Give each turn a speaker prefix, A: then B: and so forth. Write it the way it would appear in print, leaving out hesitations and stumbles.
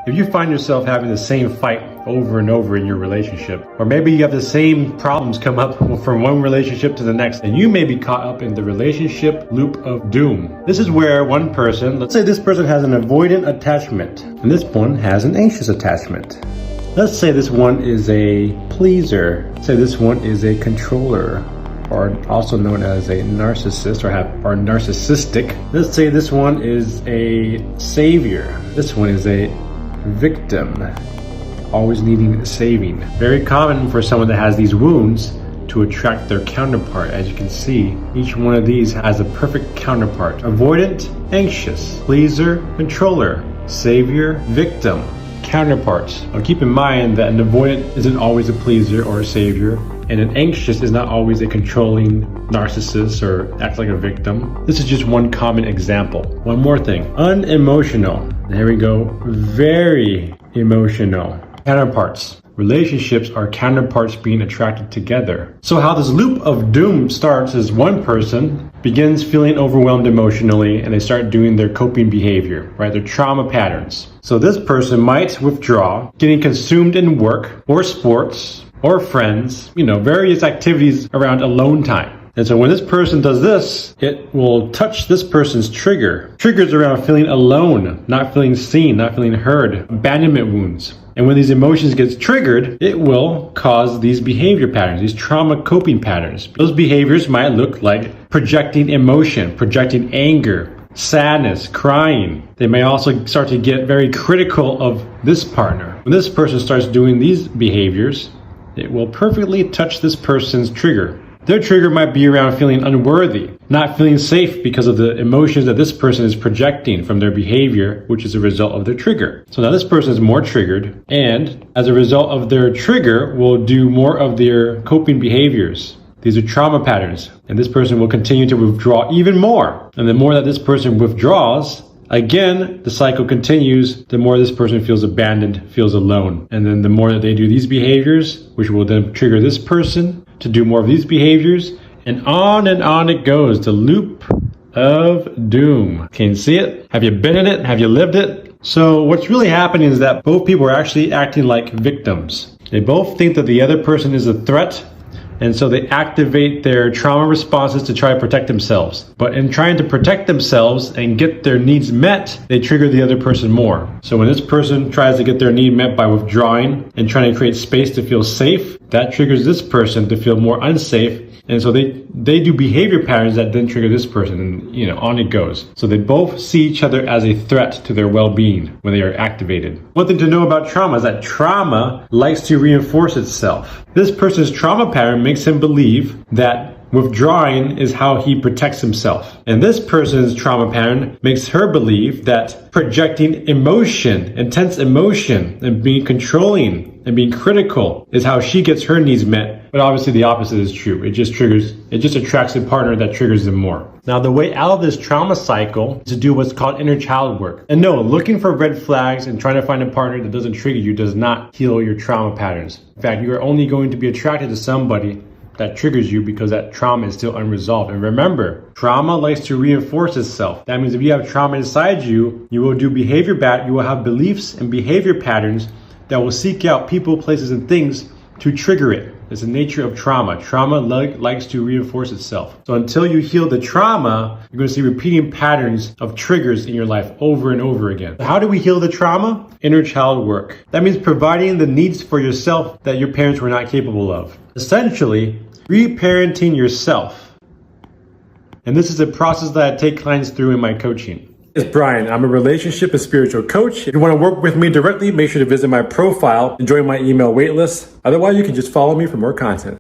A: If you find yourself having the same fight over and over in your relationship, or maybe you have the same problems come up from one relationship to the next, then you may be caught up in the relationship loop of doom. This is where one person, let's say this person has an avoidant attachment, and this one has an anxious attachment. Let's say this one is a pleaser. Say this one is a controller, or also known as a narcissist, or narcissistic. Let's say this one is a savior. This one is a victim, always needing saving. Very common for someone that has these wounds to attract their counterpart. As you can see, each one of these has a perfect counterpart. Avoidant, anxious, pleaser, controller, savior, victim. Counterparts. Now keep in mind that an avoidant isn't always a pleaser or a savior, and an anxious is not always a controlling narcissist or acts like a victim. This is just one common example. One more thing. Unemotional. There we go. Very emotional. Counterparts. Relationships are counterparts being attracted together. So how this loop of doom starts is one person begins feeling overwhelmed emotionally and they start doing their coping behavior, right? Their trauma patterns. So this person might withdraw, getting consumed in work or sports or friends, various activities around alone time. And so when this person does this, it will touch this person's triggers around feeling alone, not feeling seen, not feeling heard, abandonment wounds. And when these emotions get triggered, it will cause these behavior patterns, these trauma coping patterns. Those behaviors might look like projecting emotion, projecting anger, sadness, crying. They may also start to get very critical of this partner. When this person starts doing these behaviors, it will perfectly touch this person's trigger. Their trigger might be around feeling unworthy, not feeling safe because of the emotions that this person is projecting from their behavior, which is a result of their trigger. So now this person is more triggered, and as a result of their trigger, will do more of their coping behaviors. These are trauma patterns, and this person will continue to withdraw even more. And the more that this person withdraws, again, the cycle continues. The more this person feels abandoned, feels alone. And then the more that they do these behaviors, which will then trigger this person to do more of these behaviors, and on it goes, the loop of doom. Can you see it? Have you been in it? Have you lived it? So what's really happening is that both people are actually acting like victims. They both think that the other person is a threat, and so they activate their trauma responses to try to protect themselves. But in trying to protect themselves and get their needs met, they trigger the other person more. So when this person tries to get their need met by withdrawing and trying to create space to feel safe, that triggers this person to feel more unsafe. And so they do behavior patterns that then trigger this person, and on it goes. So they both see each other as a threat to their well-being when they are activated. One thing to know about trauma is that trauma likes to reinforce itself. This person's trauma pattern makes him believe that withdrawing is how he protects himself. And this person's trauma pattern makes her believe that projecting emotion, intense emotion, and being controlling and being critical is how she gets her needs met. But obviously the opposite is true. It just attracts a partner that triggers them more. Now the way out of this trauma cycle is to do what's called inner child work. And no, looking for red flags and trying to find a partner that doesn't trigger you does not heal your trauma patterns. In fact, you are only going to be attracted to somebody that triggers you because that trauma is still unresolved. And remember, trauma likes to reinforce itself. That means if you have trauma inside you, you will do you will have beliefs and behavior patterns that will seek out people, places, and things to trigger it. It's the nature of trauma. Trauma likes to reinforce itself. So until you heal the trauma, you're going to see repeating patterns of triggers in your life over and over again. How do we heal the trauma? Inner child work. That means providing the needs for yourself that your parents were not capable of. Essentially, reparenting yourself. And this is a process that I take clients through in my coaching. It's Brian. I'm a relationship and spiritual coach. If you want to work with me directly, make sure to visit my profile and join my email waitlist. Otherwise, you can just follow me for more content.